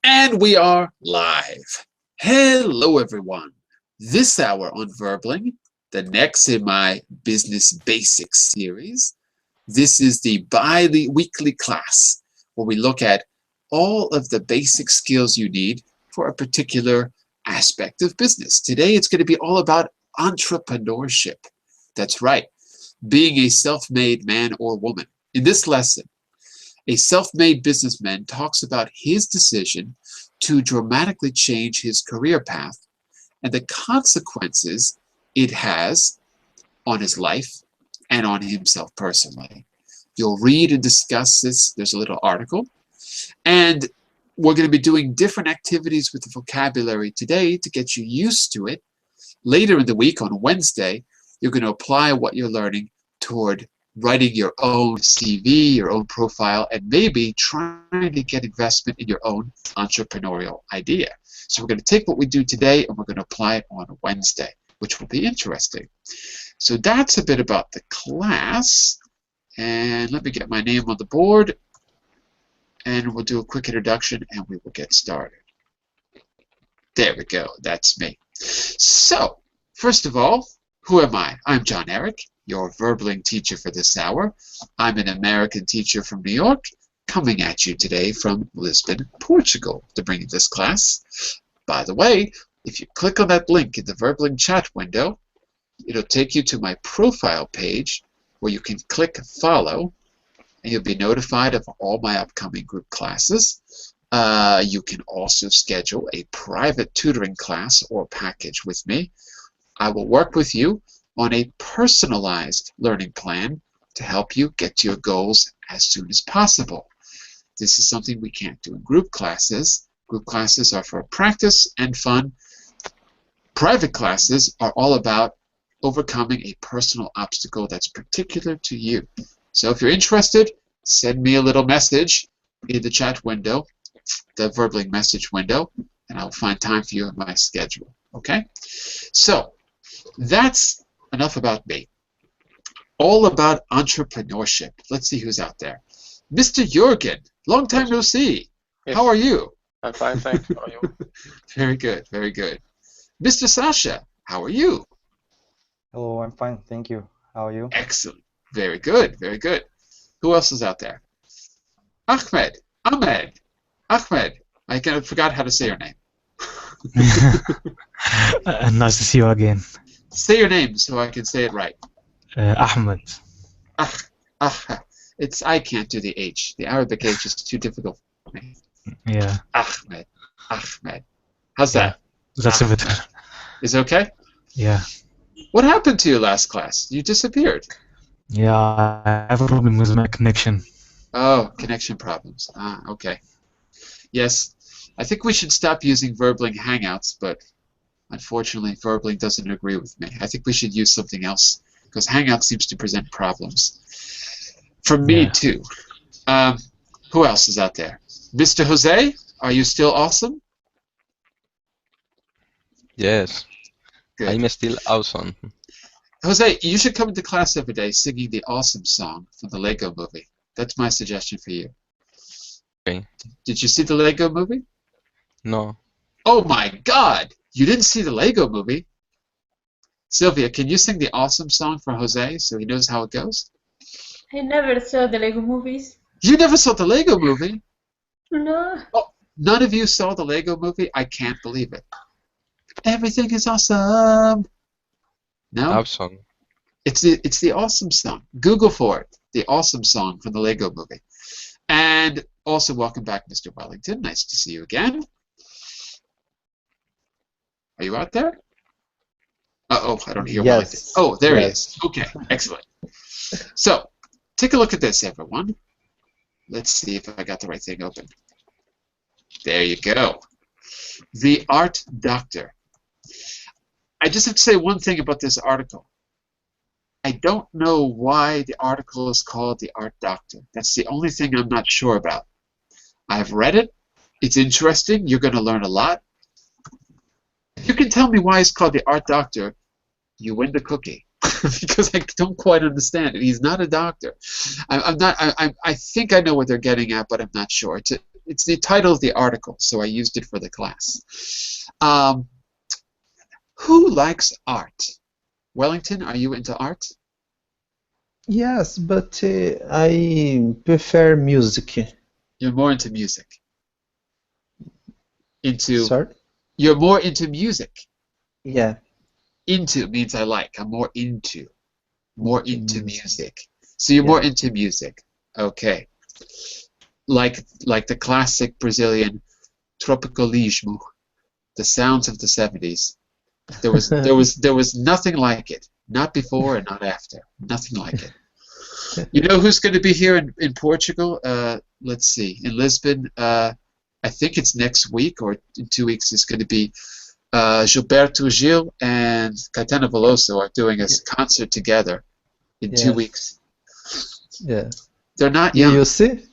And we are live. Hello, everyone. This hour on Verbling, the next in my Business Basics series. This is the bi-weekly class where we look at all of the basic skills you need for a particular aspect of business. Today, it's going to be all about entrepreneurship. That's right, being a self-made man or woman. In this lesson, a self-made businessman talks about his decision to dramatically change his career path and the consequences it has on his life and on himself personally. You'll read and discuss this. There's a little article. And we're going to be doing different activities with the vocabulary today to get you used to it. Later in the week, on Wednesday, you're going to apply what you're learning toward writing your own CV, your own profile, and maybe trying to get investment in your own entrepreneurial idea. So we're going to take what we do today and we're going to apply it on Wednesday, which will be interesting. So that's a bit about the class. And let me get my name on the board. And we'll do a quick introduction and we will get started. There we go. That's me. So, first of all, who am I? I'm John Eric, your Verbling teacher for this hour. I'm an American teacher from New York, coming at you today from Lisbon, Portugal, to bring you this class. By the way, if you click on that link in the Verbling chat window, it'll take you to my profile page where you can click follow, and you'll be notified of all my upcoming group classes. You can also schedule a private tutoring class or package with me. I will work with you on a personalized learning plan to help you get to your goals as soon as possible. This is something we can't do in group classes. Group classes are for practice and fun. Private classes are all about overcoming a personal obstacle that's particular to you. So if you're interested, send me a little message in the chat window, the Verbling message window, and I'll find time for you in my schedule. Okay? So that's enough about me. All about entrepreneurship. Let's see who's out there. Mr. Jürgen, long time no see. Yes. How are you? I'm fine, thanks. How are you? Very good, very good. Mr. Sasha, how are you? Hello, I'm fine, thank you. How are you? Excellent. Very good, very good. Who else is out there? Ahmed. I kind of forgot how to say your name. Nice to see you again. Say your name so I can say it right. Ahmed. I can't do the H. The Arabic H is too difficult for me. Yeah. Ahmed. How's that? That's a bit. Is it okay? Yeah. What happened to you last class? You disappeared. Yeah, I have a problem with my connection. Oh, connection problems. Okay. Yes, I think we should stop using Verbling Hangouts, but unfortunately, Verbling doesn't agree with me. I think we should use something else because Hangout seems to present problems. For me, too. Who else is out there? Mr. Jose, are you still awesome? Yes, Good. I'm still awesome. Jose, you should come to class every day singing the awesome song from the Lego movie. That's my suggestion for you. Okay. Did you see the Lego movie? No. Oh my God! You didn't see the Lego movie? Sylvia, can you sing the awesome song for Jose so he knows how it goes? I never saw the Lego movies. You never saw the Lego movie? No. Oh, none of you saw the Lego movie? I can't believe it. Everything is awesome. No? Awesome. It's the awesome song. Google for it. The awesome song from the Lego movie. And also, welcome back, Mr. Wellington. Nice to see you again. Are you out there? Uh-oh, I don't hear Wellington. Yes. Oh, there he Yes. is. Okay, excellent. So, take a look at this, everyone. Let's see if I got the right thing open. There you go. The Art Doctor. I just have to say one thing about this article. I don't know why the article is called The Art Doctor. That's the only thing I'm not sure about. I've read it. It's interesting. You're going to learn a lot. If you can tell me why it's called The Art Doctor, you win the cookie. because I don't quite understand it. He's not a doctor. I'm not. I think I know what they're getting at, but I'm not sure. It's the title of the article, so I used it for the class. Who likes art? Wellington, are you into art? Yes, but I prefer music. You're more into music. Sorry? You're more into music. Yeah. Into means I like. I'm more into Music. music. So you're Yeah. more into music. Okay. Like the classic Brazilian tropicalismo, the sounds of the 70s. There was nothing like it. Not before and not after. Nothing like it. You know who's going to be here in Portugal? Let's see. In Lisbon, I think it's next week or in 2 weeks. It's going to be Gilberto Gil and Caetano Veloso are doing a concert together in 2 Yes. weeks. Yeah. They're not young. You see?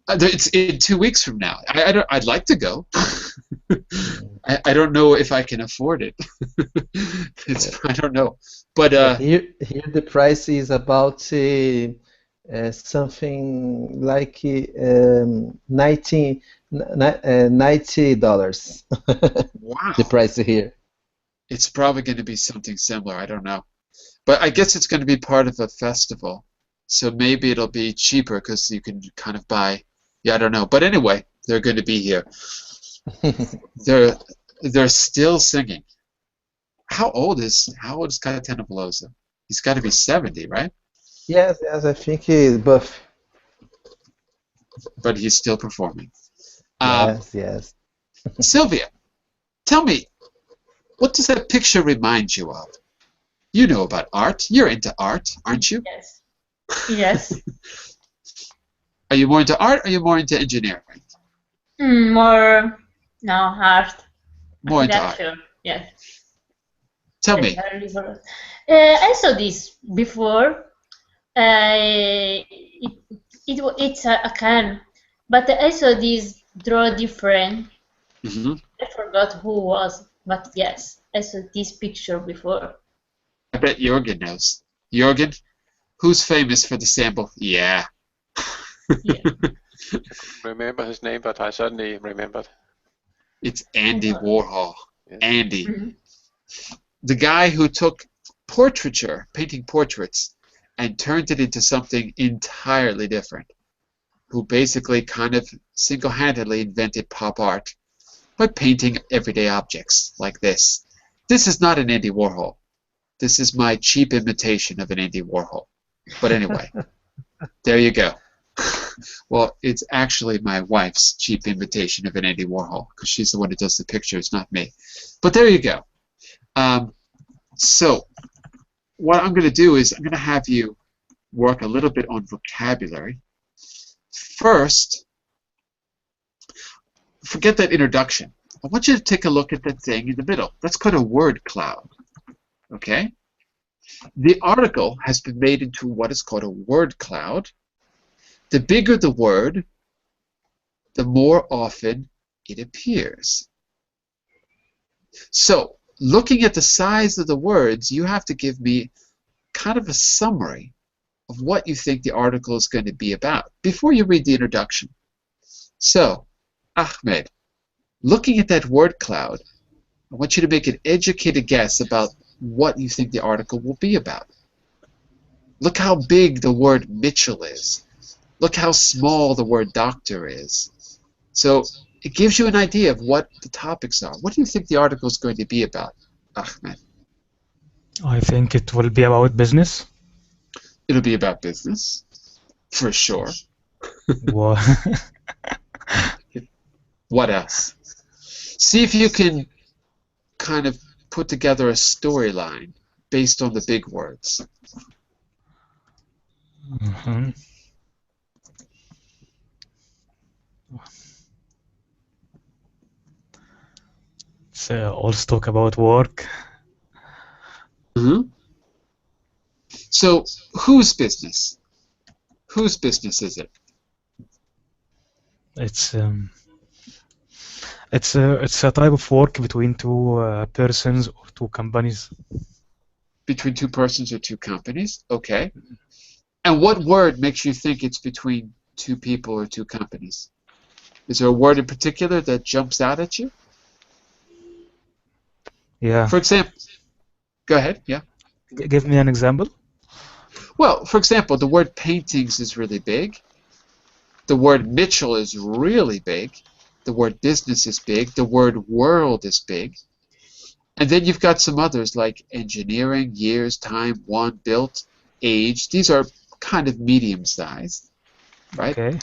It's in 2 weeks from now. I'd like to go. I don't know if I can afford it. I don't know. But Here the price is about something like $90. wow. The price here. It's probably going to be something similar. I don't know. But I guess it's going to be part of a festival. So maybe it'll be cheaper because you can kind of buy. Yeah, I don't know. But anyway, they're going to be here. They're still singing. How old is Caetano Veloso? He's got to be 70, right? Yes, I think he's buff. But he's still performing. Yes. Sylvia, tell me, what does that picture remind you of? You know about art. You're into art, aren't you? Yes. Yes. Are you more into art or are you more into engineering? More no art. More into art. Architecture. Yes. Tell me. I saw this before. It's a can, but I saw this draw different. Mm-hmm. I forgot who was, but yes, I saw this picture before. I bet Jorgen knows. Jorgen, who's famous for the sample? Yeah. Yeah. Remember his name, but I suddenly remembered. It's Andy Warhol. Yes. Andy. Mm-hmm. The guy who took portraiture, painting portraits, and turned it into something entirely different. Who basically kind of single-handedly invented pop art by painting everyday objects like this. This is not an Andy Warhol. This is my cheap imitation of an Andy Warhol. But anyway, there you go. Well, it's actually my wife's cheap imitation of an Andy Warhol because she's the one who does the pictures, not me. But there you go. So what I'm going to do is I'm going to have you work a little bit on vocabulary. First, forget that introduction. I want you to take a look at that thing in the middle. That's called a word cloud. Okay? The article has been made into what is called a word cloud. The bigger the word, the more often it appears. So, looking at the size of the words, you have to give me kind of a summary of what you think the article is going to be about before you read the introduction. So, Ahmed, looking at that word cloud, I want you to make an educated guess about what you think the article will be about. Look how big the word Mitchell is. Look how small the word doctor is. So it gives you an idea of what the topics are. What do you think the article is going to be about, Ahmed? I think it will be about business. It'll be about business, for sure. Wha- What else? See if you can kind of put together a storyline based on the big words. Mhm. So also talk about work. Mm-hmm. So, whose business? Whose business is it? It's a type of work between two persons or two companies. Between two persons or two companies. Okay. And what word makes you think it's between two people or two companies? Is there a word in particular that jumps out at you? Yeah. For example, go ahead. Yeah. Give me an example. Well, for example, the word paintings is really big. The word Mitchell is really big. The word business is big. The word world is big. And then you've got some others like engineering, years, time, won, built, age. These are kind of medium sized, right? Okay.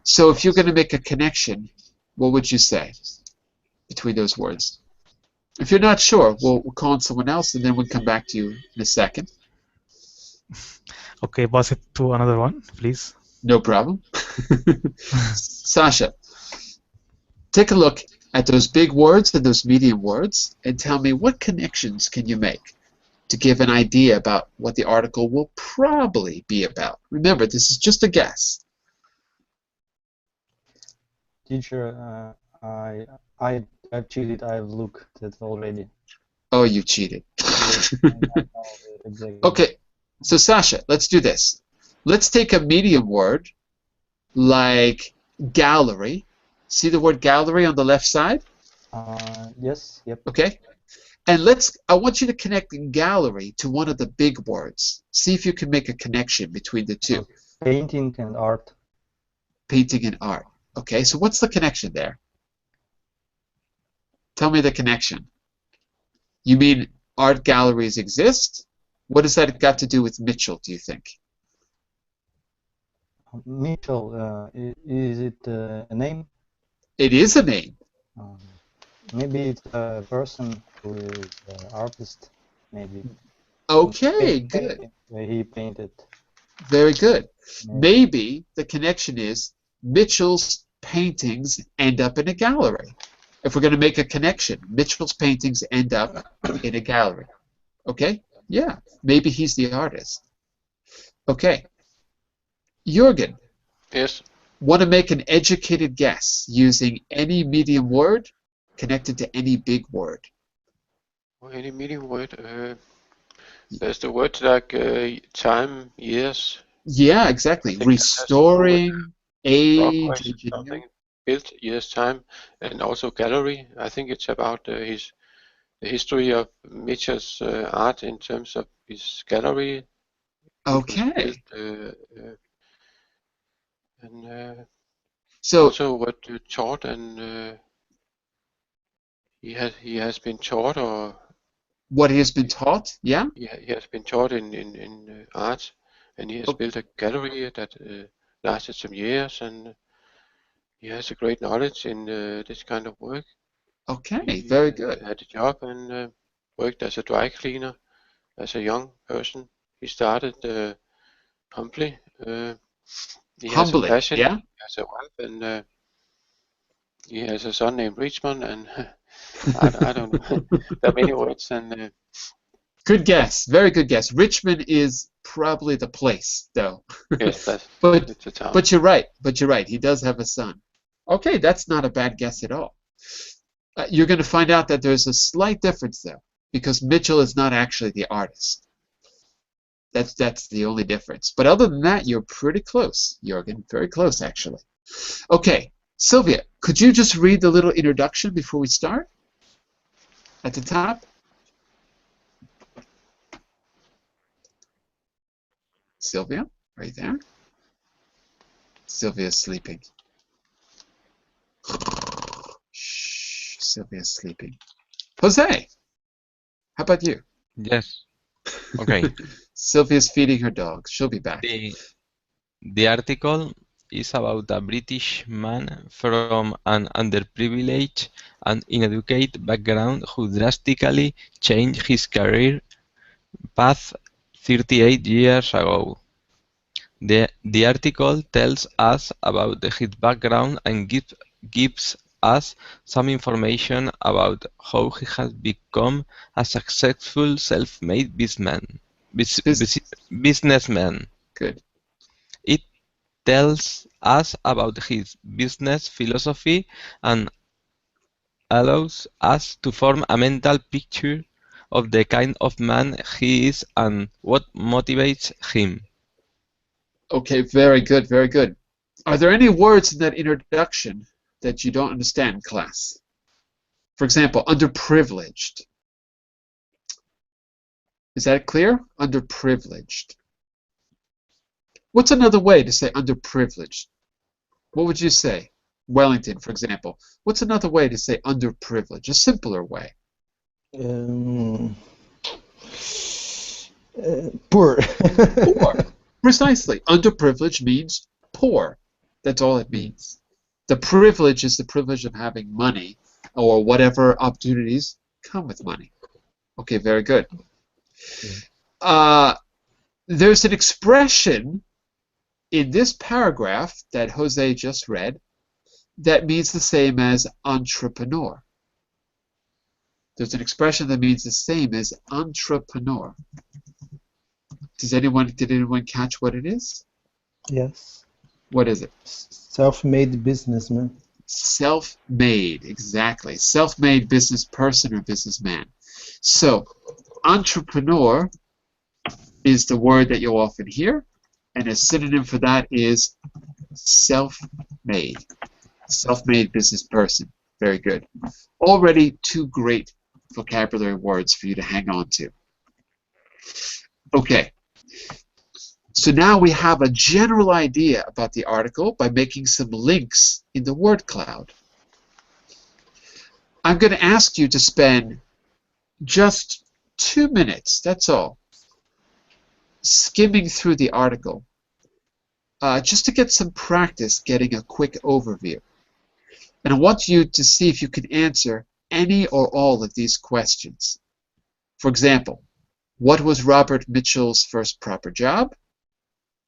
So if you're going to make a connection, what would you say between those words? If you're not sure, we'll call on someone else and then we'll come back to you in a second. Okay, pass it to another one, please. No problem. Sasha, take a look at those big words and those medium words and tell me what connections can you make to give an idea about what the article will probably be about. Remember, this is just a guess. Teacher, I've cheated. I've looked at already. Oh, you cheated. Exactly. Okay, so Sasha, let's do this. Let's take a medium word like gallery. See the word gallery on the left side? Yes. Yep. Okay. And I want you to connect gallery to one of the big words. See if you can make a connection between the two. Painting and art. Painting and art. Okay, so what's the connection there? Tell me the connection. You mean art galleries exist? What has that got to do with Mitchell, do you think? Mitchell, is it a name? It is a name. Maybe it's a person who is an artist, maybe. Okay, good. He painted. Very good. Maybe the connection is Mitchell's paintings end up in a gallery. If we're going to make a connection, Mitchell's paintings end up in a gallery. Okay? Yeah, maybe he's the artist. Okay. Jürgen. Yes. Want to make an educated guess using any medium word connected to any big word. Any medium word? There's the word like time, years. Yeah, exactly. Restoring, age, something built, years, time, and also gallery. I think it's about the history of Mitchell's art in terms of his gallery. Okay. And so also what taught and he has been taught, or what he has been taught, yeah? He has been taught in art, and he has built a gallery that lasted some years, and he has a great knowledge in this kind of work. Okay, very good. He had a job and worked as a dry cleaner as a young person. He started humbly. He has a passion. Yeah? He has a wife, and he has a son named Richmond, and I don't know. There are many words, and good guess. Very good guess. Richmond is probably the place, though. Yes, it's a town. But you're right. He does have a son. Okay, that's not a bad guess at all. You're going to find out that there's a slight difference, though, because Mitchell is not actually the artist. That's the only difference. But other than that, you're pretty close, Jürgen. Very close, actually. Okay, Sylvia, could you just read the little introduction before we start? At the top? Sylvia, right there. Sylvia's sleeping. Shh, Sylvia's sleeping. Jose, how about you? Yes. Okay. Sylvia's feeding her dog. She'll be back. The article is about a British man from an underprivileged and uneducated background who drastically changed his career path 38 years ago. The article tells us about his background and gives us some information about how he has become a successful self-made businessman. Good. It tells us about his business philosophy and allows us to form a mental picture of the kind of man he is and what motivates him. Okay, very good, very good. Are there any words in that introduction that you don't understand, class? For example, underprivileged. Is that clear? Underprivileged. What's another way to say underprivileged? What would you say? Wellington, for example. What's another way to say underprivileged? A simpler way. Um, poor. Poor. Precisely. Underprivileged means poor. That's all it means. The privilege is the privilege of having money or whatever opportunities come with money. Okay, very good. There's an expression in this paragraph that Jose just read that means the same as entrepreneur. There's an expression that means the same as entrepreneur. Did anyone catch what it is? Yes. What is it? Self-made businessman. Self-made, exactly. Self-made business person or businessman. So, entrepreneur is the word that you'll often hear, and a synonym for that is self-made. Self-made business person. Very good. Already two great vocabulary words for you to hang on to. Okay. So now we have a general idea about the article by making some links in the word cloud. I'm going to ask you to spend just 2 minutes, that's all, skimming through the article just to get some practice getting a quick overview. And I want you to see if you can answer any or all of these questions. For example, what was Robert Mitchell's first proper job?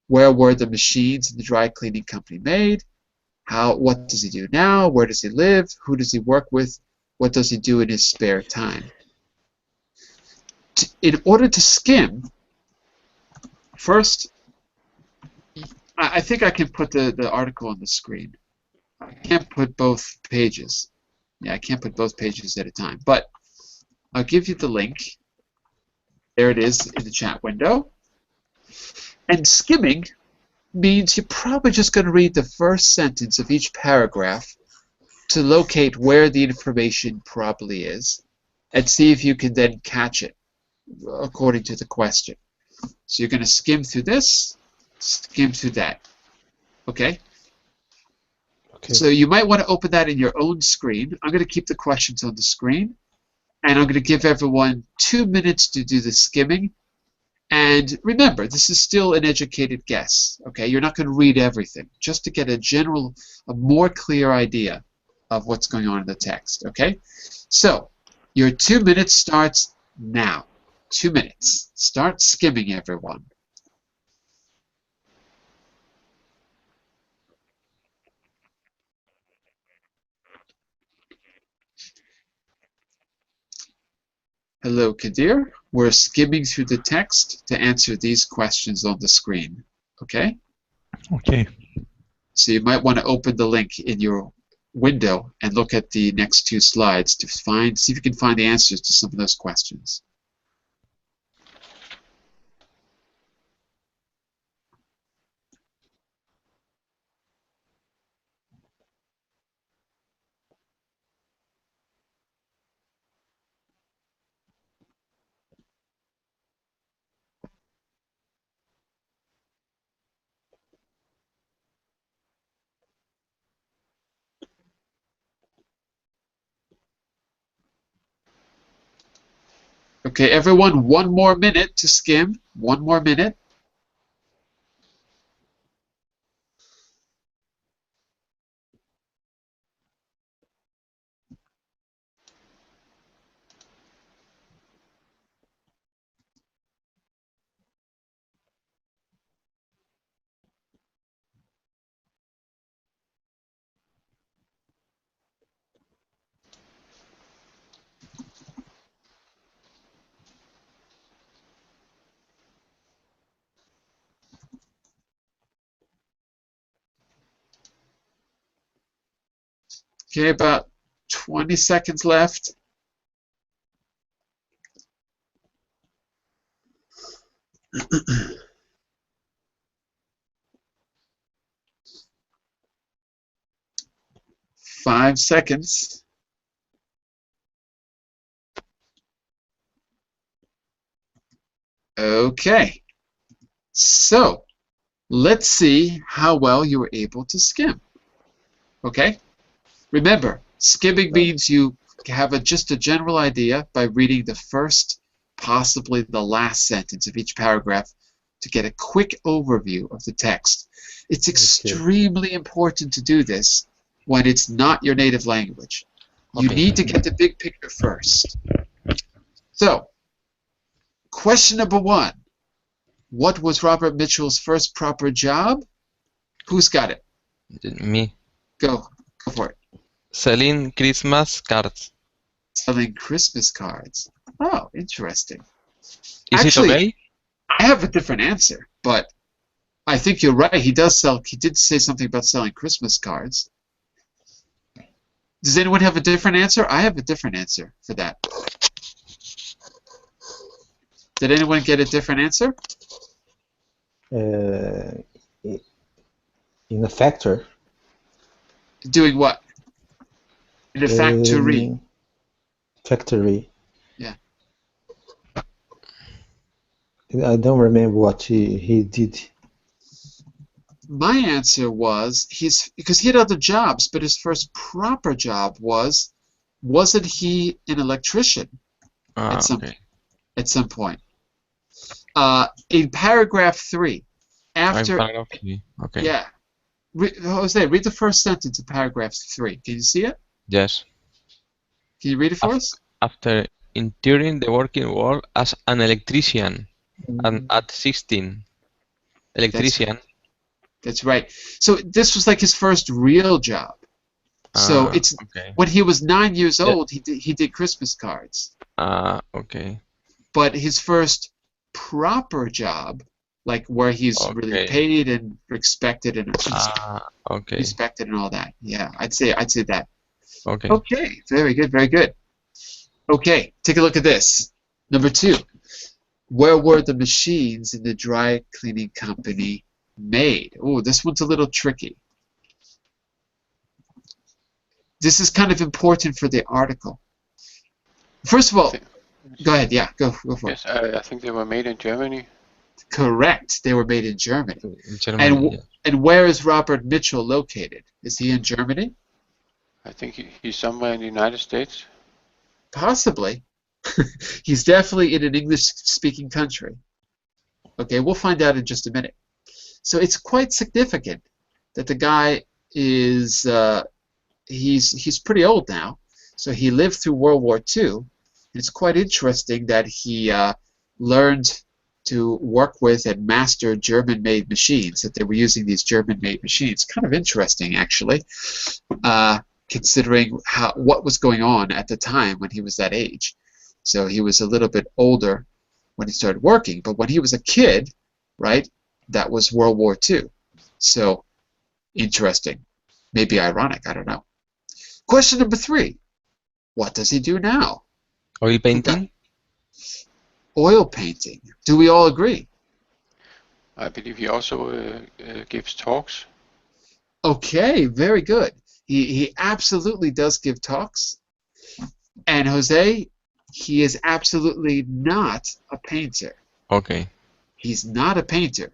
Where were the machines in the dry cleaning company made? What does he do now? Where does he live? Who does he work with? What does he do in his spare time? In order to skim, first, I think I can put the article on the screen. I can't put both pages. Yeah, I can't put both pages at a time. But I'll give you the link. There it is in the chat window. And skimming means you're probably just going to read the first sentence of each paragraph to locate where the information probably is and see if you can then catch it according to the question. So you're going to skim through this, skim through that. Okay? Okay. So you might want to open that in your own screen. I'm going to keep the questions on the screen, and I'm going to give everyone 2 minutes to do the skimming. And remember, this is still an educated guess. Okay, you're not going to read everything, just to get a more clear idea of what's going on in the text. Okay, so your 2 minutes starts now. 2 minutes. Start skimming, everyone. Hello, Kadir. We're skimming through the text to answer these questions on the screen. Okay? Okay. So you might want to open the link in your window and look at the next 2 slides to see if you can find the answers to some of those questions. Okay, everyone, 1 more minute to skim. 1 more minute. Okay, about 20 seconds left. 5 seconds. Okay. So, let's see how well you were able to skim. Okay? Remember, skimming means you have just a general idea by reading the first, possibly the last sentence of each paragraph to get a quick overview of the text. It's extremely important to do this when it's not your native language. You need to get the big picture first. So, question number 1. What was Robert Mitchell's first proper job? Who's got it? Me. Go for it. Selling Christmas cards. Selling Christmas cards. Oh, interesting. Is Actually, it okay? I have a different answer, but I think you're right. He did say something about selling Christmas cards. Does anyone have a different answer? I have a different answer for that. Did anyone get a different answer? In a factory. Doing what? In a factory. Factory. Yeah. I don't remember what he did. My answer was because he had other jobs, but his first proper job wasn't he an electrician at some point? In paragraph 3, after Okay. yeah, Jose, read the first sentence of paragraph 3. Can you see it? Yes. Can you read it for us? After entering the working world as an electrician, and at 16, electrician. That's right. So this was like his first real job. So when he was 9 years old, he did Christmas cards. Okay. But his first proper job, like where he's really paid and respected and respected and all that. Yeah, I'd say that. Okay. Okay, very good, very good. Okay, take a look at this. Number 2. Where were the machines in the dry cleaning company made? Oh, this one's a little tricky. This is kind of important for the article. First of all, go ahead. Yeah, go for it. Yes, I think they were made in Germany. Correct. They were made in Germany. And where is Robert Mitchell located? Is he in Germany? I think he's somewhere in the United States. Possibly. He's definitely in an English-speaking country. Okay, we'll find out in just a minute. So it's quite significant that the guy is he's pretty old now. So he lived through World War II. And it's quite interesting that he learned to work with and master German-made machines, that they were using these German-made machines. Kind of interesting, actually, considering what was going on at the time when he was that age. So he was a little bit older when he started working, but when he was a kid, right, that was World War II. So interesting. Maybe ironic, I don't know. Question number 3. What does he do now? Oil painting? Oil painting. Do we all agree? I believe he also gives talks. Okay, very good. He absolutely does give talks. And Jose, he is absolutely not a painter. Okay. He's not a painter.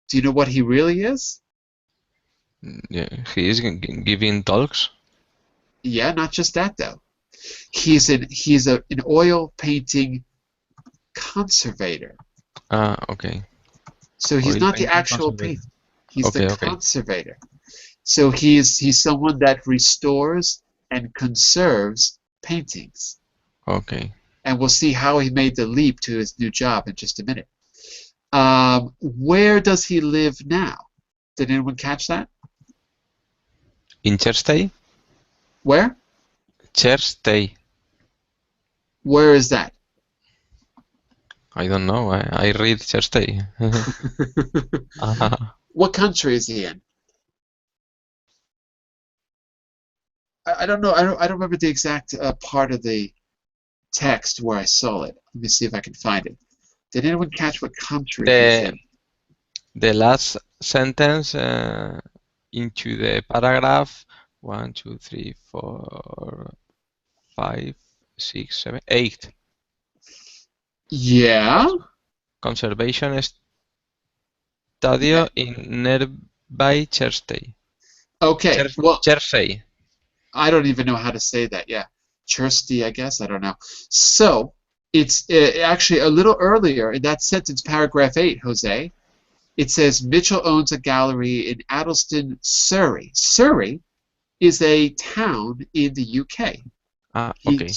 Do you know what he really is? Yeah, he is giving talks. Yeah, not just that though. He's an oil painting conservator. Okay. So he's Oil not the painting actual conservator. painter. He's the conservator. So he's someone that restores and conserves paintings. Okay. And we'll see how he made the leap to his new job in just a minute. Where does he live now? Did anyone catch that? In Cherstay? Where? Cherstay. Where is that? I don't know. I read Cherstay. What country is he in? I don't know. I don't remember the exact part of the text where I saw it. Let me see if I can find it. Did anyone catch what country he's in? The last sentence into the paragraph 1, 2, 3, 4, 5, 6, 7, 8. Yeah. Conservation Studio in nearby Chersey. Okay. Well, Chersey. I don't even know how to say that. Yeah, Chersey, I guess. I don't know. So it's actually a little earlier in that sentence, paragraph 8, Jose. It says Mitchell owns a gallery in Addleston, Surrey. Surrey is a town in the UK. Okay.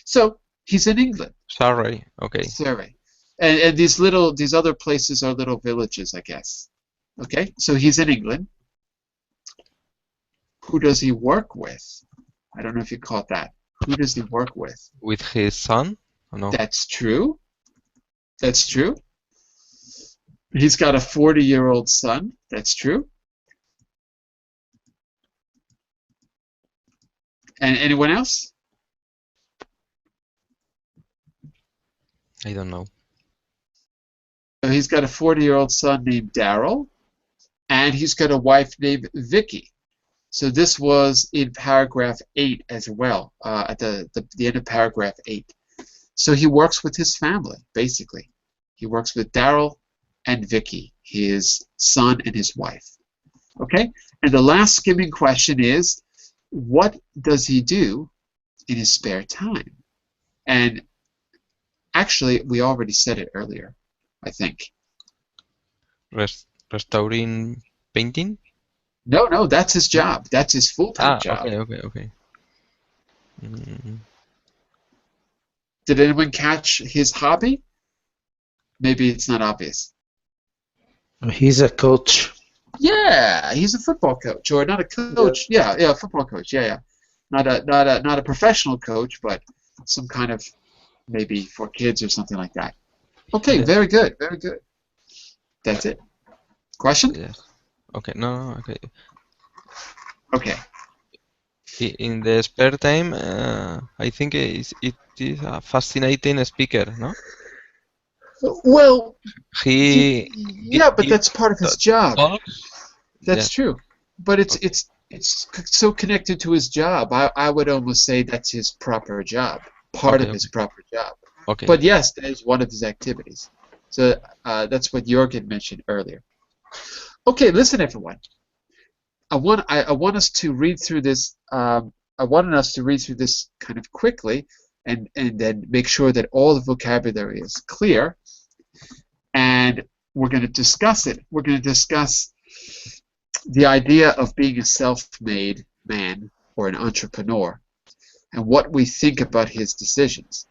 So he's in England. Surrey. Okay. Surrey, and these other places are little villages, I guess. Okay, so he's in England. Who does he work with? I don't know if you caught that. Who does he work with? With his son? Or no? That's true. That's true. He's got a 40-year-old son. That's true. And anyone else? I don't know. So he's got a 40-year-old son named Daryl, and he's got a wife named Vicky. So this was in paragraph 8 as well, at the end of paragraph 8. So he works with his family, basically. He works with Daryl and Vicky, his son and his wife. Okay? And the last skimming question is, what does he do in his spare time? And actually, we already said it earlier, I think. Restoring painting? No, that's his job. That's his full-time job. Okay. Did anyone catch his hobby? Maybe it's not obvious. He's a coach. Yeah, he's a football coach, or not a coach. Yeah, football coach. Yeah. Not a professional coach, but some kind of maybe for kids or something like that. Okay, very good, very good. That's it. Question? Yes. Okay. No. Okay. Okay. In the spare time, I think it is a fascinating speaker, no? Well, Yeah, but that's part of his job. That's Yeah. true. But it's so connected to his job. I would almost say that's his proper job. Part of his proper job. Okay. But yes, that is one of his activities. So that's what Jürgen mentioned earlier. Okay, listen, everyone. I want us to read through this. I wanted us to read through this kind of quickly, and then make sure that all the vocabulary is clear. And we're going to discuss it. We're going to discuss the idea of being a self-made man or an entrepreneur, and what we think about his decisions.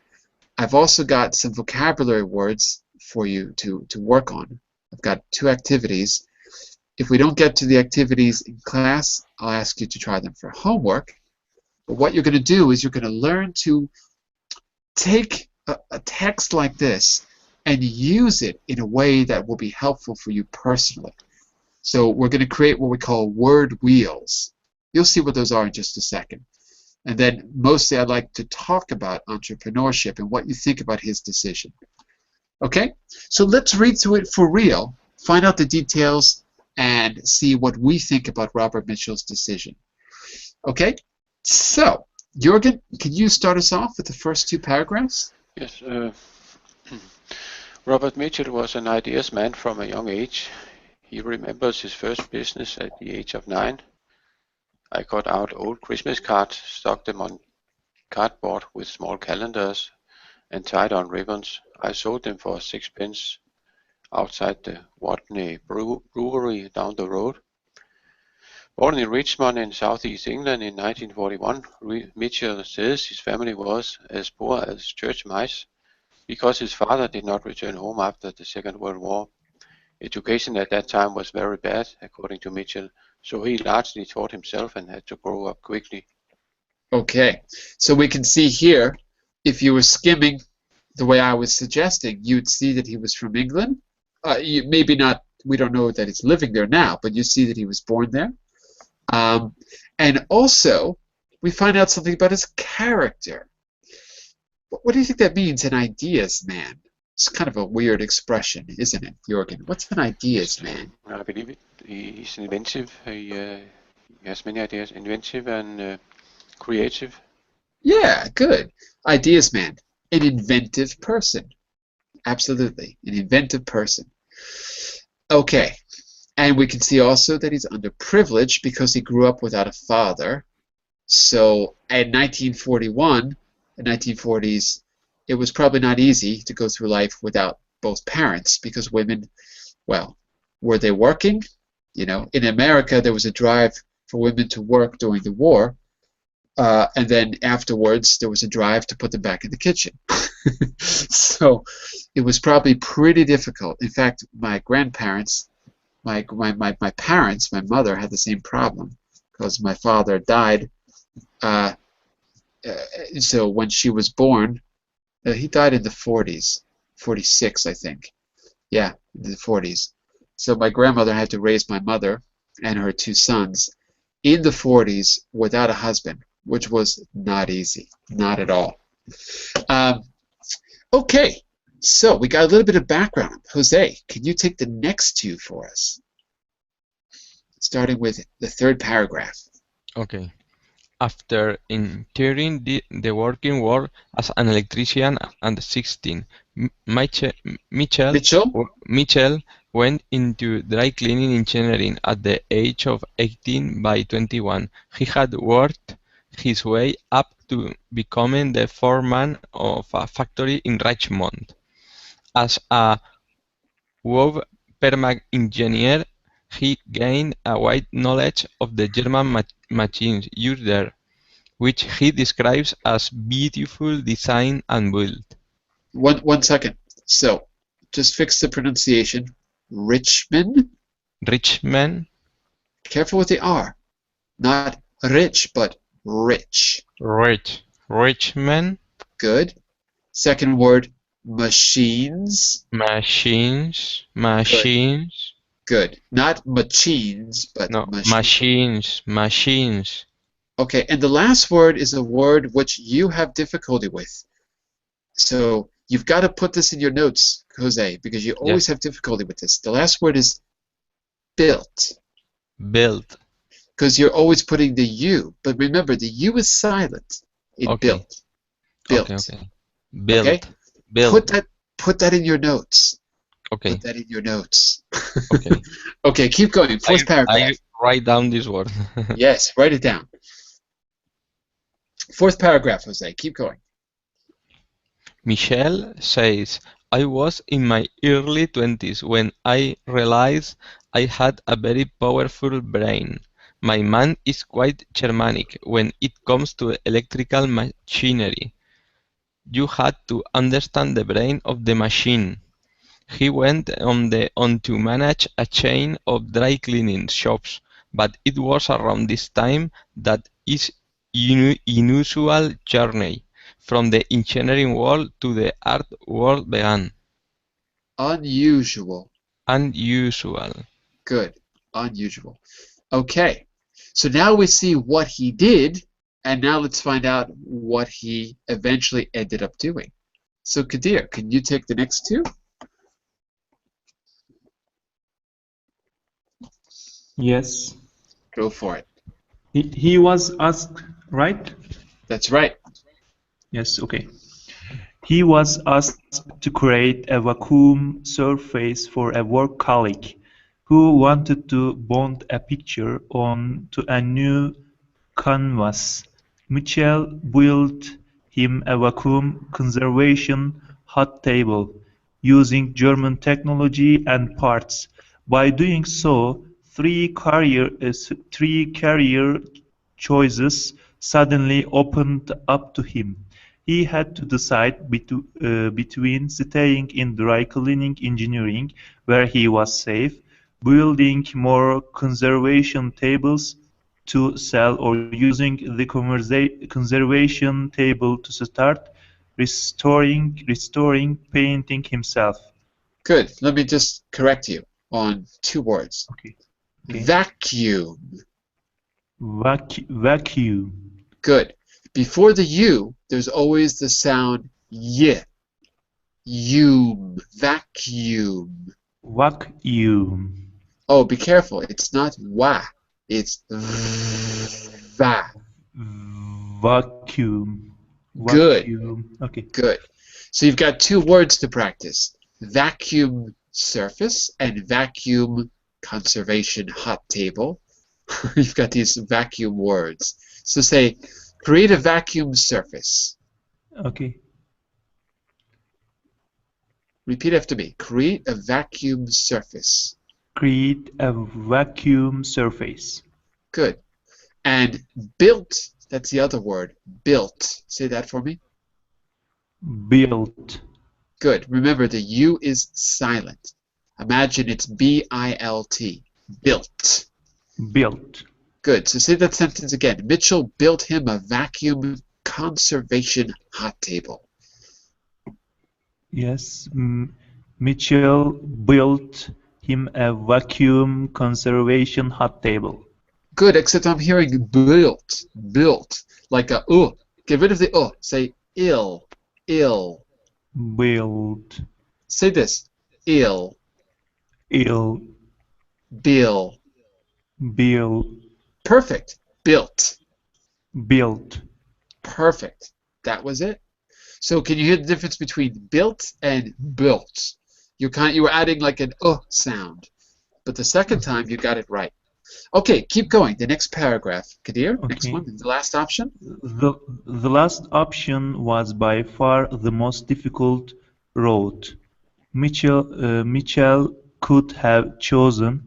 I've also got some vocabulary words for you to work on. I've got 2 activities. If we don't get to the activities in class, I'll ask you to try them for homework. But what you're going to do is you're going to learn to take a text like this and use it in a way that will be helpful for you personally. So we're going to create what we call word wheels. You'll see what those are in just a second. And then mostly I'd like to talk about entrepreneurship and what you think about his decision. Okay? So let's read through it for real, find out the details, and see what we think about Robert Mitchell's decision. Okay? So, Jürgen, can you start us off with the first 2 paragraphs? Yes. Robert Mitchell was an ideas man from a young age. He remembers his first business at the age of 9. I cut out old Christmas cards, stuck them on cardboard with small calendars, and tied on ribbons. I sold them for 6 pence outside the Watney brewery down the road. Born in Richmond in southeast England in 1941, Mitchell says his family was as poor as church mice because his father did not return home after the Second World War. Education at that time was very bad, according to Mitchell, so he largely taught himself and had to grow up quickly. Okay, so we can see here, if you were skimming the way I was suggesting, you'd see that he was from England. Maybe not, we don't know that he's living there now, but you see that he was born there. And also, we find out something about his character. What do you think that means, an ideas man? It's kind of a weird expression, isn't it, Jorgen? What's an ideas man? I believe it. He's inventive. He has many ideas. Inventive and creative. Yeah, good. Ideas man. An inventive person. Absolutely. An inventive person. Okay. And we can see also that he's underprivileged because he grew up without a father. So in 1941, the 1940s, it was probably not easy to go through life without both parents because women, well, were they working? You know, in America, there was a drive for women to work during the war, and then afterwards, there was a drive to put them back in the kitchen. So it was probably pretty difficult. In fact, my grandparents, my parents, my mother had the same problem because my father died. Uh, so when she was born, he died in the 40s, 46, I think. Yeah, in the 40s. So my grandmother had to raise my mother and her two sons in the 40s without a husband, which was not easy, not at all. Um, okay, so we got a little bit of background. Jose, can you take the next two for us? Starting with the third paragraph. Okay. After entering the working world as an electrician at 16, Mitchell Mitchell? Mitchell went into dry cleaning engineering at the age of 18. By 21, he had worked his way up to becoming the foreman of a factory in Richmond. As a wove perma engineer, he gained a wide knowledge of the German machines used there, which he describes as beautiful design and build. One second. So, just fix the pronunciation. Richmond? Richmond, Careful with the R. Not rich, but rich. Richmond, Good. Second word, machines. machines, Good. Good. Not machines, but no, machines. machines. Okay, and the last word is a word which you have difficulty with. So you've got to put this in your notes, Jose, because you always have difficulty with this. The last word is built, Built. because you're always putting the U. But remember, the U is silent in Okay. built. Built. Okay. Built. Okay? Built. Put that in your notes. Okay. Put that in your notes. Okay. Okay, keep going. Fourth paragraph. I write down this word. Yes, write it down. Fourth paragraph, Jose. Keep going. Michelle says, I was in my early 20s when I realized I had a very powerful brain. My man is quite Germanic when it comes to electrical machinery. You had to understand the brain of the machine. He went on to manage a chain of dry cleaning shops, but it was around this time that his unusual journey from the engineering world to the art world began. Unusual. Unusual. Good. Unusual. Okay. So now we see what he did, and now let's find out what he eventually ended up doing. So Kadir, can you take the next two? Yes. Go for it. He was asked, right? That's right. Yes, okay. He was asked to create a vacuum surface for a work colleague who wanted to bond a picture onto a new canvas. Mitchell built him a vacuum conservation hot table using German technology and parts. By doing so, three career choices suddenly opened up to him. He had to decide between staying in dry cleaning engineering, where he was safe, building more conservation tables to sell, or using the conservation table to start restoring painting himself. Good. Let me just correct you on two words. Okay. Vacuum. Vacuum. Good. Before the U, there's always the sound Y. Vacuum. Vacuum. Oh, be careful. It's not wa. It's va. Vacuum. Good. Vacuum. Okay. Good. So you've got two words to practice. Vacuum surface and vacuum conservation hot table. You've got these vacuum words. So say, create a vacuum surface. Okay. Repeat after me. Create a vacuum surface. Create a vacuum surface. Good. And built, that's the other word. Built. Say that for me. Built. Good. Remember, the U is silent. Imagine it's B-I-L-T. Built. Built. Good. So say that sentence again. Mitchell built him a vacuum conservation hot table. Yes. Mitchell built him a vacuum conservation hot table. Good, except I'm hearing built. Built. Like a Get rid of the Say ill. Ill. Built. Say this. Ill. Ill. Bill. Bill. Perfect. Built. Built. Perfect. That was it. So can you hear the difference between built and built? You were adding like an sound. But the second time you got it right. Okay, keep going. The next paragraph. Kadir, next Okay. one, the last option. The last option was by far the most difficult route Mitchell could have chosen,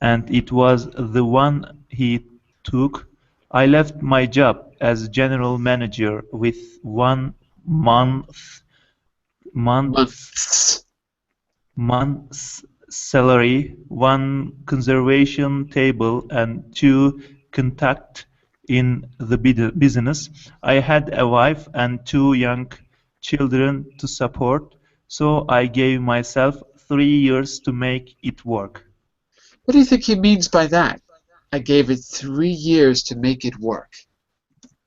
and it was the one he took. I left my job as general manager with 1 month Months. month's salary, 1 conservation table, and 2 contacts in the business. I had a wife and 2 young children to support, so I gave myself 3 years to make it work. What do you think he means by that? I gave it 3 years to make it work.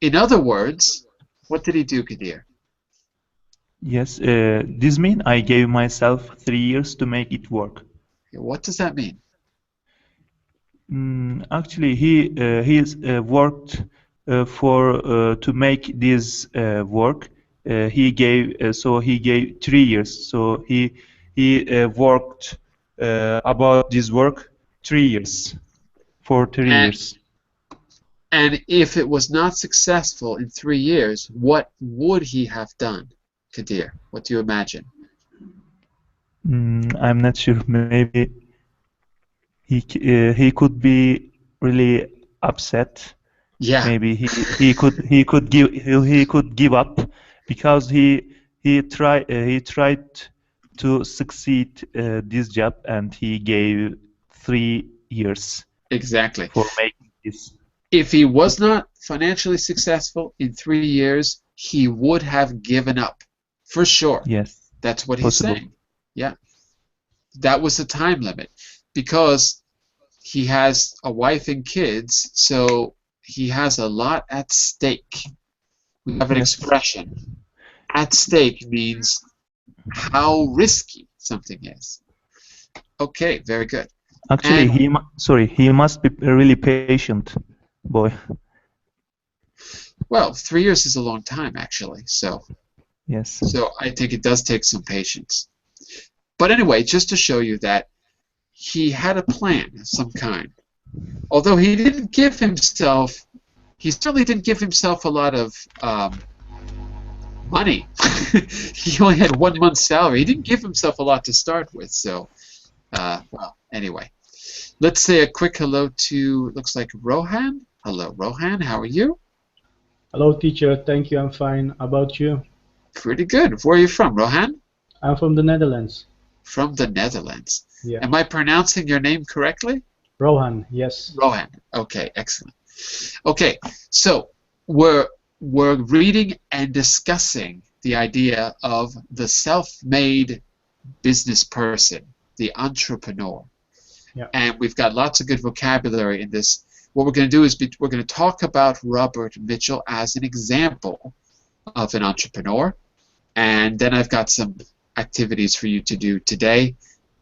In other words, what did he do, Kadir? Yes, this means I gave myself 3 years to make it work. What does that mean? Actually, he's worked to make this work. He gave 3 years. So he worked about this work 3 years for 3 years. And if it was not successful in 3 years, what would he have done, Kadir? What do you imagine? I'm not sure. Maybe he could be really upset. Yeah. Maybe he could give up because he tried to succeed this job, and he gave 3 years Exactly. for making this. If he was not financially successful in 3 years, he would have given up, for sure. Yes. That's what he's Possible. saying. Yeah. That was the time limit. Because he has a wife and kids, so he has a lot at stake. We have an expression. At stake means how risky something is. Okay, very good. Actually, he must be a really patient boy. Well, 3 years is a long time, actually. So, yes. So I think it does take some patience. But anyway, just to show you that he had a plan of some kind. Although he didn't give himself, he certainly didn't give himself a lot of money. He only had 1 month's salary. He didn't give himself a lot to start with. So, well, anyway. Let's say a quick hello to, looks like Rohan. Hello, Rohan. How are you? Hello, teacher. Thank you. I'm fine. How about you? Pretty good. Where are you from, Rohan? I'm from the Netherlands. From the Netherlands. Yeah. Am I pronouncing your name correctly? Rohan, yes. Rohan. Okay, excellent. Okay, so we're reading and discussing the idea of the self-made business person, the entrepreneur. Yeah. And we've got lots of good vocabulary in this. What we're going to do is we're going to talk about Robert Mitchell as an example of an entrepreneur. And then I've got some activities for you to do today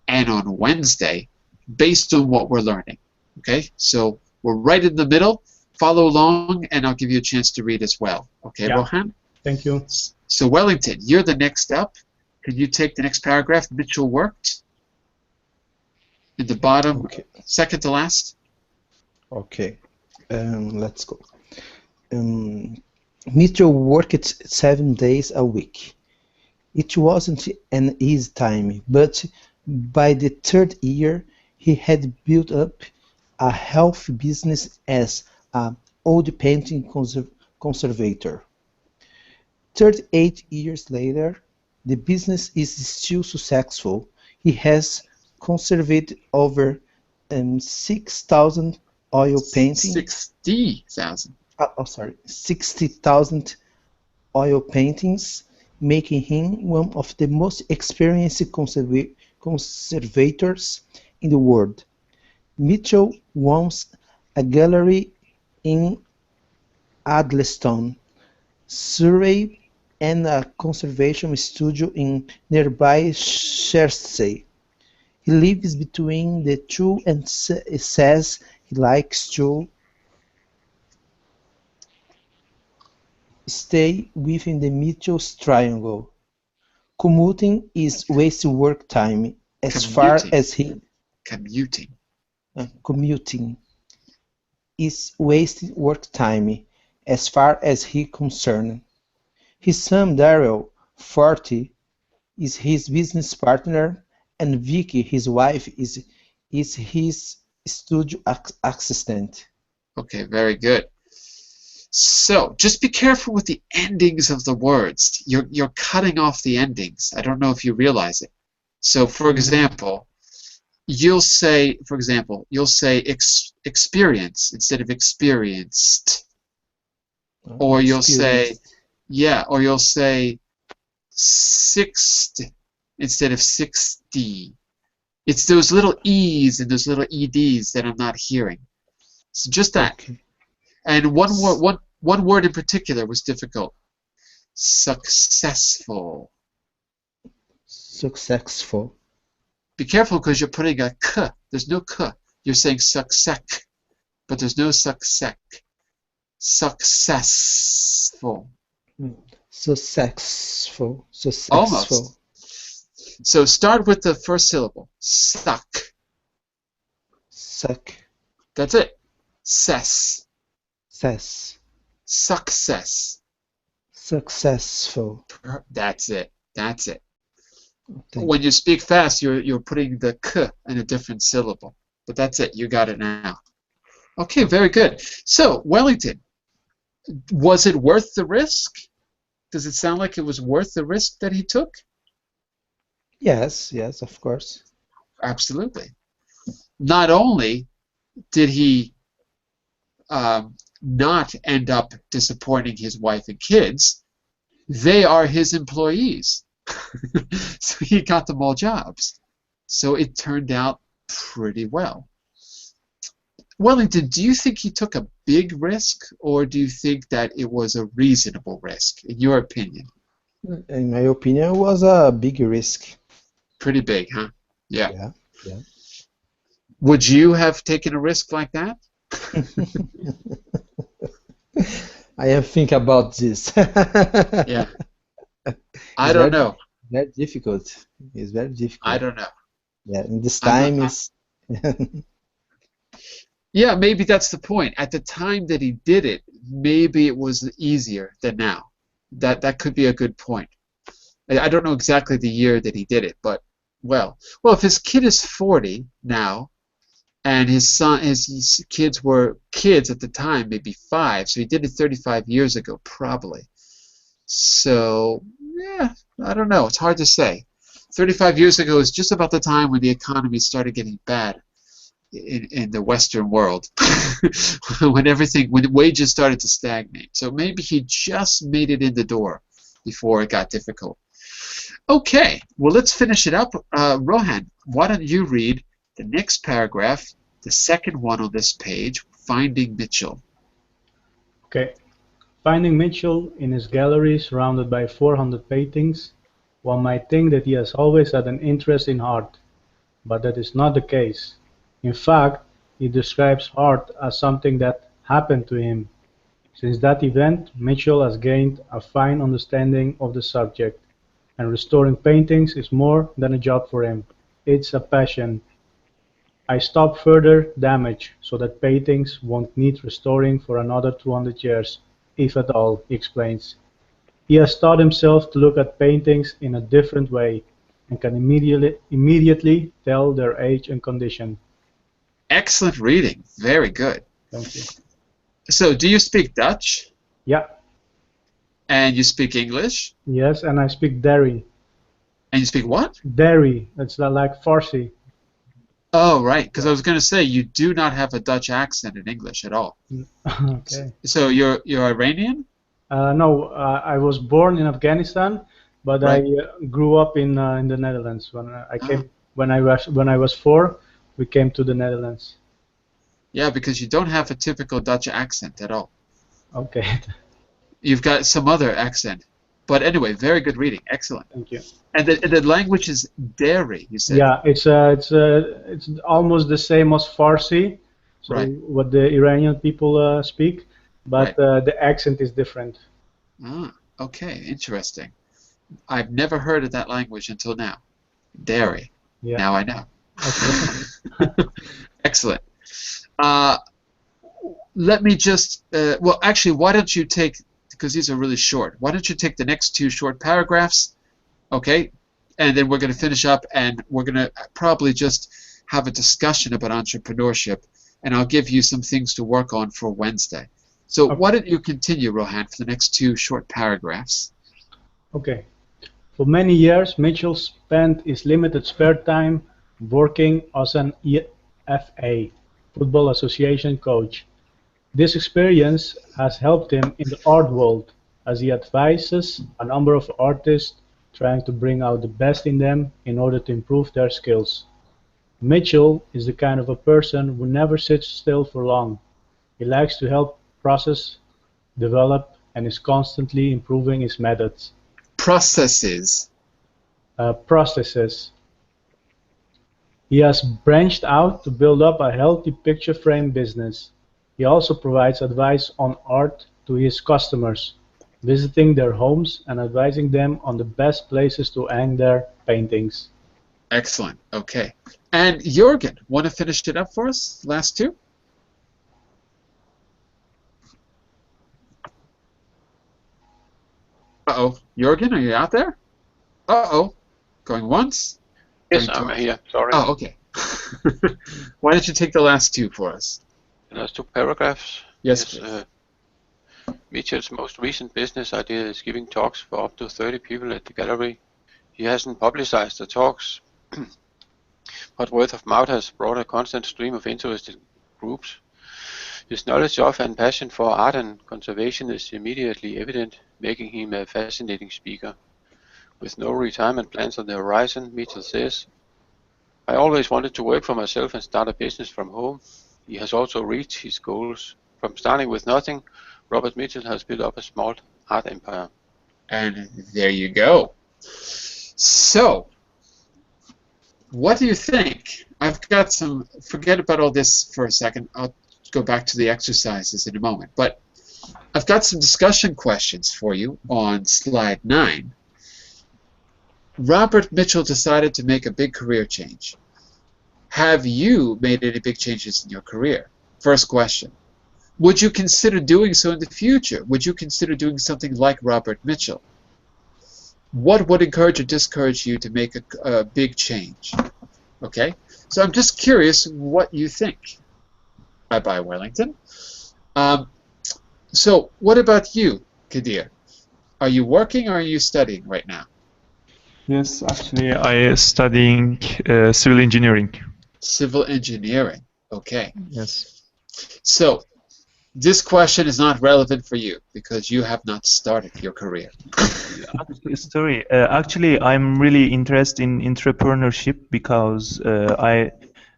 and on Wednesday based on what we're learning. Okay, so we're right in the middle. Follow along, and I'll give you a chance to read as well. Okay, Yeah. Rohan? Thank you. So Wellington, you're the next up. Can you take the next paragraph? Mitchell worked. In the bottom, Okay. second to last. Okay. Let's go. Mitchell worked 7 days a week. It wasn't an easy time, but by the third year, he had built up a healthy business as an old painting conservator. 38 years later, the business is still successful. He has conserved over 6,000 oil paintings. 60,000. 60,000 oil paintings, making him one of the most experienced conservators in the world. Mitchell owns a gallery in Adlestone, Surrey, and a conservation studio in nearby Chertsey. He lives between the two and says he likes to stay within the Mitchell's triangle. Commuting is wasted work time as far as he commuting is wasted work time as far as he concerned. His son Daryl, 40, is his business partner, and Vicky, his wife, is his studio assistant. Okay, very good. So just be careful with the endings of the words. You're cutting off the endings. I don't know if you realize it. So for example, you'll say experience instead of experienced. Or you'll say, or you'll say 60 instead of 60. It's those little E's and those little EDs that I'm not hearing. So just that. Okay. And one word in particular was difficult. Successful. Successful. Be careful because you're putting a k. There's no k. You're saying success, but there's no success. Successful. Successful. Almost. So start with the first syllable. Suck. Suck. That's it. Cess. Success. Success. Successful. That's it. That's it. Thank When you speak fast, you're putting the k in a different syllable. But that's it. You got it now. Okay, very good. So, Wellington, was it worth the risk? Does it sound like it was worth the risk that he took? Yes, yes, of course. Absolutely. Not only did he not end up disappointing his wife and kids, they are his employees. So he got them all jobs. So it turned out pretty well. Wellington, do you think he took a big risk, or do you think that it was a reasonable risk, in your opinion? In my opinion, it was a big risk. Pretty big, huh? Yeah. Yeah. Would you have taken a risk like that? I am thinking about this. Yeah. I don't know. Very difficult. It's very difficult. I don't know. Yeah, in this time is. Yeah, maybe that's the point. At the time that he did it, maybe it was easier than now. That could be a good point. I don't know exactly the year that he did it, but well, if his kid is 40 now, and his kids were kids at the time, maybe 5, so he did it 35 years ago, probably. So yeah, I don't know. It's hard to say. 35 years ago is just about the time when the economy started getting bad in the Western world, when wages started to stagnate. So maybe he just made it in the door before it got difficult. Okay, well, let's finish it up. Rohan, why don't you read the next paragraph, the second one on this page, Finding Mitchell. Okay. Finding Mitchell in his gallery surrounded by 400 paintings One might think that he has always had an interest in art, but that is not the case. In fact, he describes art as something that happened to him. Since that event, Mitchell has gained a fine understanding of the subject, and restoring paintings is more than a job for him. It's a passion. I stop further damage so that paintings won't need restoring for another 200 years, if at all, he explains. He has taught himself to look at paintings in a different way and can immediately tell their age and condition. Excellent reading. Very good. Thank you. So, do you speak Dutch? Yeah, And you speak English? yes, and I speak Dari. And you speak what? Dari, that's like Farsi. Oh, right. Because I was going to say you do not have a Dutch accent in English at all. Okay. So you're Iranian? No, I was born in Afghanistan, but Right. I grew up in the Netherlands. When I Ah. came, when I was 4, we came to the Netherlands. Yeah, because you don't have a typical Dutch accent at all. Okay, You've got some other accent. But anyway, very good reading. Excellent. thank you. And the language is Dari, you said? Yeah, it's almost the same as Farsi, so Right. what the Iranian people speak, but Right. the accent is different. Ah, okay, interesting. I've never heard of that language until now. Dari. Yeah. Now I know. Okay. Excellent. Let me just, well, actually, why don't you take, because these are really short, why don't you take the next 2 short paragraphs, okay? And then we're going to finish up, and we're going to probably just have a discussion about entrepreneurship, and I'll give you some things to work on for Wednesday. So Okay. why don't you continue, Rohan, for the next 2 short paragraphs? Okay. For many years, Mitchell spent his limited spare time working as an EFA, Football Association coach. This experience has helped him in the art world, as he advises a number of artists trying to bring out the best in them in order to improve their skills. Mitchell is the kind of a person who never sits still for long. He likes to help process, develop, and is constantly improving his methods. Processes. Processes. He has branched out to build up a healthy picture frame business. He also provides advice on art to his customers, visiting their homes and advising them on the best places to hang their paintings. Excellent. Okay. And Jürgen, want to finish it up for us? Last 2? Uh-oh. Jürgen, are you out there? Uh-oh. Going once? Yes, Going I'm twice? here. Sorry. Oh, okay. Why don't you take the last 2 for us? The last 2 paragraphs. Yes, please. Mitchell's most recent business idea is giving talks for up to 30 people at the gallery. He hasn't publicized the talks, but word of mouth has brought a constant stream of interested groups. His knowledge of and passion for art and conservation is immediately evident, making him a fascinating speaker. With no retirement plans on the horizon, Mitchell says, "I always wanted to work for myself and start a business from home." He has also reached his goals. From starting with nothing, Robert Mitchell has built up a small art empire. And there you go. So, what do you think? I've got some, forget about all this for a second. I'll go back to the exercises in a moment. But I've got some discussion questions for you on slide 9. Robert Mitchell decided to make a big career change. Have you made any big changes in your career? First question. Would you consider doing so in the future? Would you consider doing something like Robert Mitchell? What would encourage or discourage you to make a big change? Okay, so I'm just curious what you think. Bye-bye, Wellington. So what about you, Kadir? Are you working or are you studying right now? Yes, actually, I am studying civil engineering. Civil engineering. Okay. Yes. So this question is not relevant for you because you have not started your career. Actually, I'm really interested in entrepreneurship because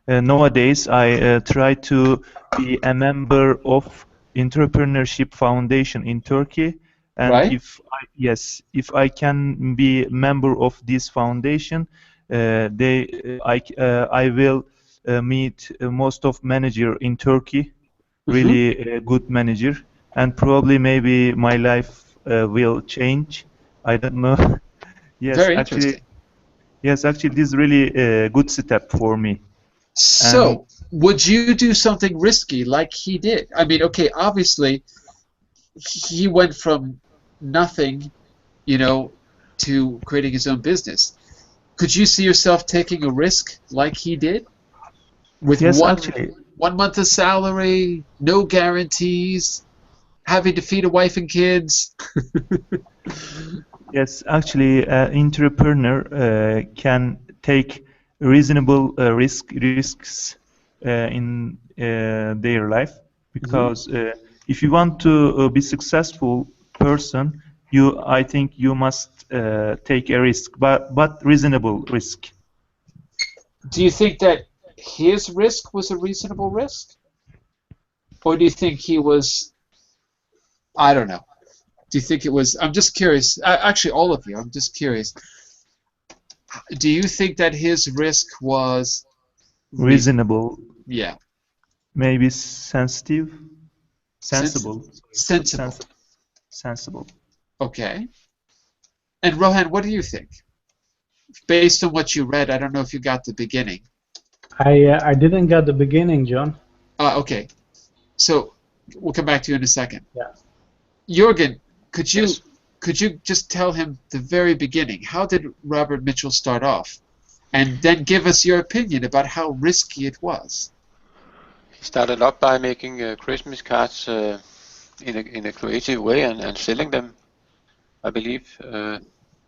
nowadays I try to be a member of Entrepreneurship Foundation in Turkey, And Right. if I can be member of this foundation, I will meet most of manager in Turkey, really a good manager, and probably maybe my life will change. I don't know. Yes, Very actually, interesting. this is really a good step for me. And So, would you do something risky like he did? I mean, okay, obviously he went from nothing, you know, to creating his own business. Could you see yourself taking a risk like he did with yes, actually, one month of salary, no guarantees, having to feed a wife and kids? yes, actually, entrepreneur can take reasonable risks in their life, Mhm. because if you want to be successful person, I think you must take a risk, but reasonable risk. Do you think that his risk was a reasonable risk? Or do you think he was, I don't know. Do you think it was, I'm just curious, actually, all of you, I'm just curious. Do you think that his risk was reasonable? Reasonable, Yeah, maybe sensitive, Sens sensible, sensible. sensible. Okay. And Rohan, what do you think? Based on what you read, I don't know if you got the beginning. I didn't get the beginning, John. Okay. So we'll come back to you in a second. Yeah. Jürgen, could you Yes. could you just tell him the very beginning? How did Robert Mitchell start off? And then give us your opinion about how risky it was. He started up by making Christmas cards in a creative way and selling them, I believe.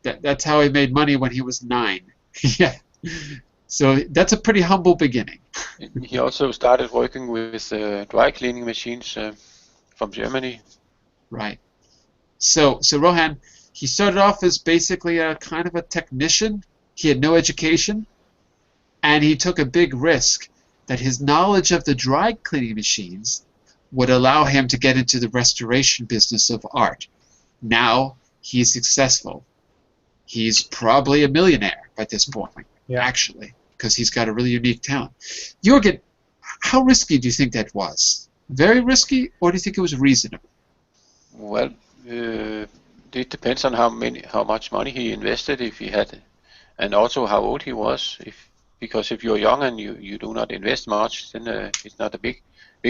That's how he made money when he was 9. Yeah. So that's a pretty humble beginning. He also started working with dry cleaning machines from Germany. Right. So Rohan, he started off as basically a kind of a technician. He had no education, and he took a big risk that his knowledge of the dry cleaning machines would allow him to get into the restoration business of art. Now he's successful. He's probably a millionaire at this point, Yeah. actually, because he's got a really unique talent. Jürgen, how risky do you think that was? Very risky, or do you think it was reasonable? Well, it depends on how much money he invested, if he had, and also how old he was. Because if you're young and you do not invest much, then it's not a big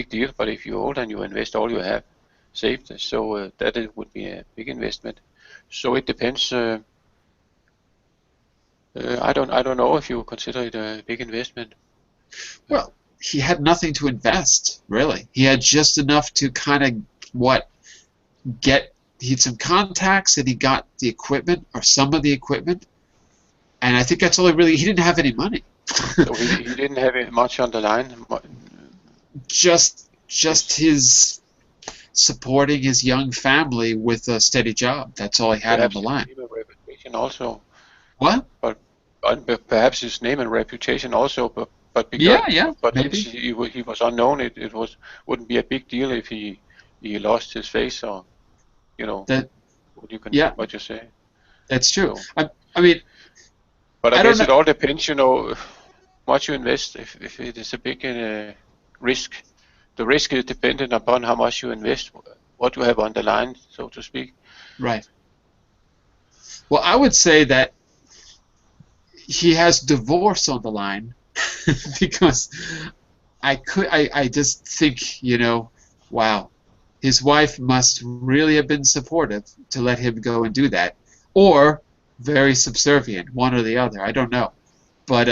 deal. But if you're old and you invest all you have saved, so that it would be a big investment. So it depends. I don't know if you consider it a big investment. Well, he had nothing to invest, really. He had just enough to kind of he had some contacts and he got the equipment or some of the equipment. And I think that's all he didn't have any money. So he didn't have much on the line. Just his supporting his young family with a steady job. That's all he had Perhaps on the line. his name and reputation also. What? But perhaps his name and reputation also. But because Yeah, maybe. since he was unknown, it wouldn't be a big deal if he lost his face, or what you say. That's true. So, I mean, but I don't guess know. it all depends, what you invest. If it is a big risk, the risk is dependent upon how much you invest, what you have on the line, so to speak. Right. Well, I would say that he has divorce on the line because I just think, wow, his wife must really have been supportive to let him go and do that, or very subservient, one or the other. I don't know, but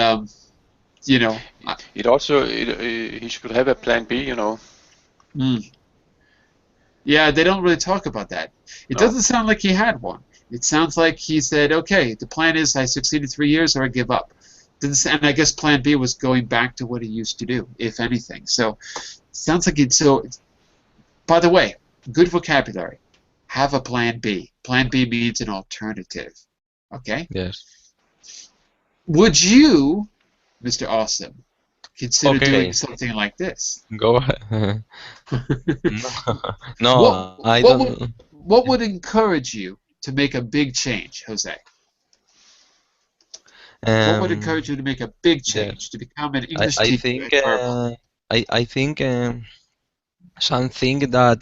It also he should have a plan B, Yeah, they don't really talk about that. It No. doesn't sound like he had one. It sounds like he said, okay, the plan is I succeeded 3 years or I give up. And I guess plan B was going back to what he used to do, if anything. So sounds like by the way, good vocabulary. Have a plan B. Plan B means an alternative. Okay? Yes. Would you, Mr. Awesome, consider Okay. doing something like this? Go ahead. No, What, I what don't. what would encourage you to make a big change, Jose? What would encourage you to make a big Yes, change, to become an I, English I teacher think at Verbal? I think something that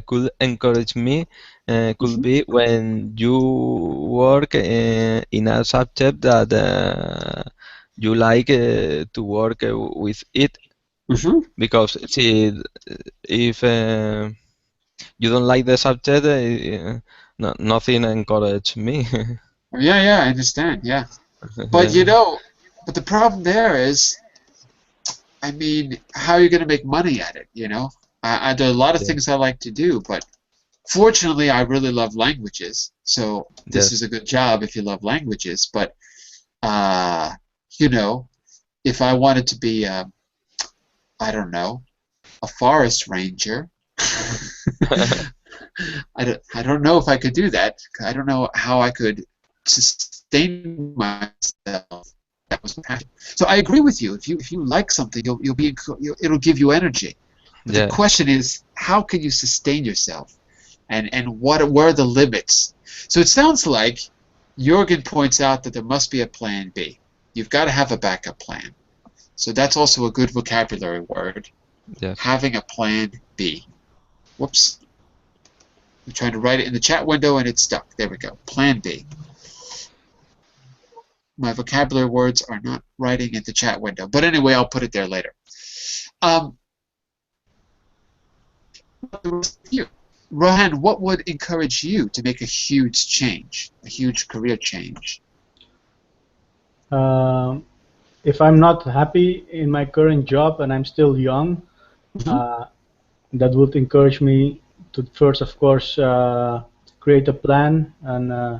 could encourage me could Mm-hmm. be when you work in a subject that you like to work with it. Mm-hmm. Because see, if you don't like the subject, no, nothing encourage me. Yeah, I understand. Yeah, but you know, but the problem there is, I mean, how are you going to make money at it? You know, there are a lot of Yeah. things I like to do, but fortunately, I really love languages, so this is Yes. a good job if you love languages. But uh, you know, if I wanted to be, I don't know, a forest ranger, I don't know if I could do that. I don't know how I could sustain myself. That was my passion. So I agree with you. If you like something, it'll give you energy. But the Yeah. question is, how can you sustain yourself, and where are the limits? So it sounds like Jürgen points out that there must be a plan B. You've got to have a backup plan. So that's also a good vocabulary word. Yes. Having a plan B. Whoops. I'm trying to write it in the chat window and it's stuck. There we go. Plan B. My vocabulary words are not writing in the chat window. But anyway, I'll put it there later. Rohan, what would encourage you to make a huge change, a huge career change? If I'm not happy in my current job and I'm still young, Mm-hmm. that would encourage me to first, of course, create a plan and uh,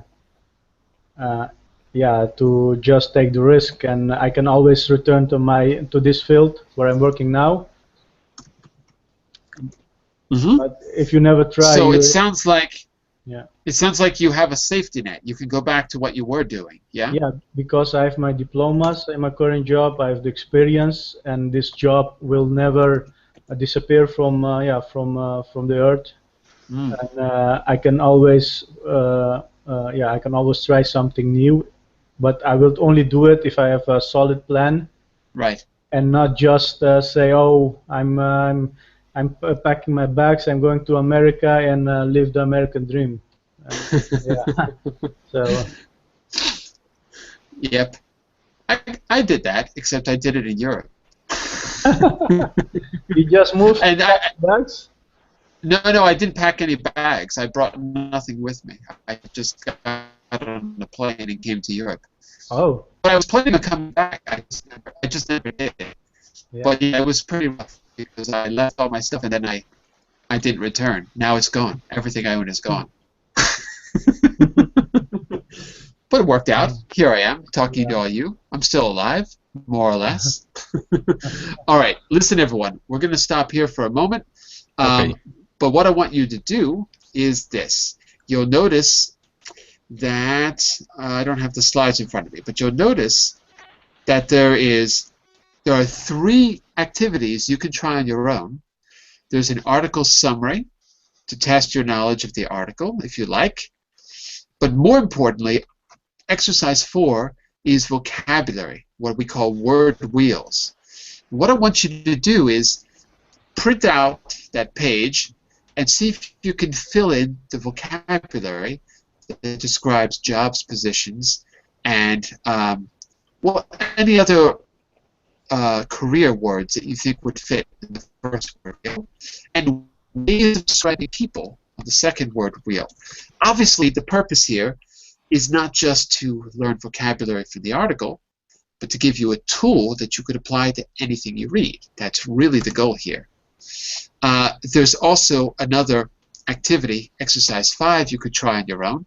yeah, to just take the risk. And I can always return to this field where I'm working now. Mm-hmm. But if you never try, So it yeah. sounds like you have a safety net. You can go back to what you were doing. Yeah. Yeah, because I have my diplomas in my current job, I have the experience, and this job will never disappear from the earth. Mm. And I can always try something new, but I will only do it if I have a solid plan Right. and not just say, oh, I'm packing my bags, I'm going to America and live the American dream. Yeah, so. Yep. I did that, except I did it in Europe. You just moved And bags? no, I didn't pack any bags. I brought nothing with me. I just got on the plane and came to Europe. Oh. But I was planning on coming back. I just never did. Yeah. But yeah, it was pretty rough because I left all my stuff and then I didn't return. Now it's gone. Everything I own is gone. But it worked out. Here I am talking to all you. I'm still alive, more or less. All right, listen, everyone. We're going to stop here for a moment. Okay. But what I want you to do is this. You'll notice that I don't have the slides in front of me, but you'll notice that there are 3 activities you can try on your own. There's an article summary to test your knowledge of the article, if you like. But more importantly, exercise 4 is vocabulary, what we call word wheels. What I want you to do is print out that page and see if you can fill in the vocabulary that describes jobs, positions, and any other career words that you think would fit in the first word wheel, and ways of describing people on the second word wheel. Obviously, the purpose here is not just to learn vocabulary for the article, but to give you a tool that you could apply to anything you read. That's really the goal here. There's also another activity, exercise 5, you could try on your own,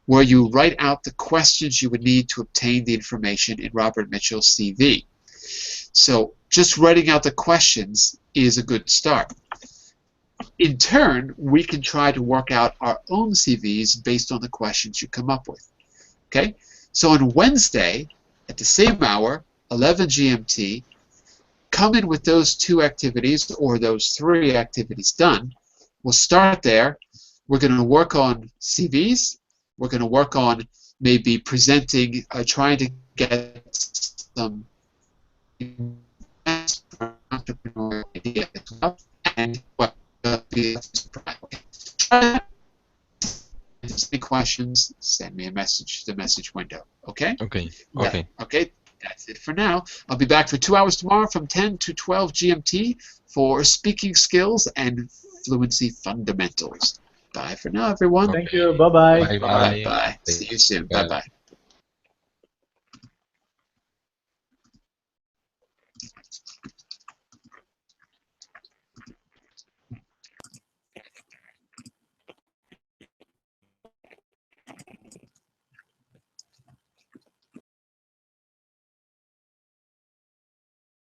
where you write out the questions you would need to obtain the information in Robert Mitchell's CV. So just writing out the questions is a good start. In turn, we can try to work out our own CVs based on the questions you come up with. Okay? So on Wednesday, at the same hour, 11 GMT, come in with those 2 activities or those 3 activities done. We'll start there. We're going to work on CVs. We're going to work on maybe presenting, trying to get some entrepreneurial idea as well, and what be okay. Any questions, send me a message to the message window. Okay? Okay. That- Okay. okay, that's it for now. I'll be back for 2 hours tomorrow from 10 to 12 GMT for speaking skills and fluency fundamentals. Bye for now, everyone. Thank you. Bye-bye. Bye bye. Bye. See you soon. Bye bye.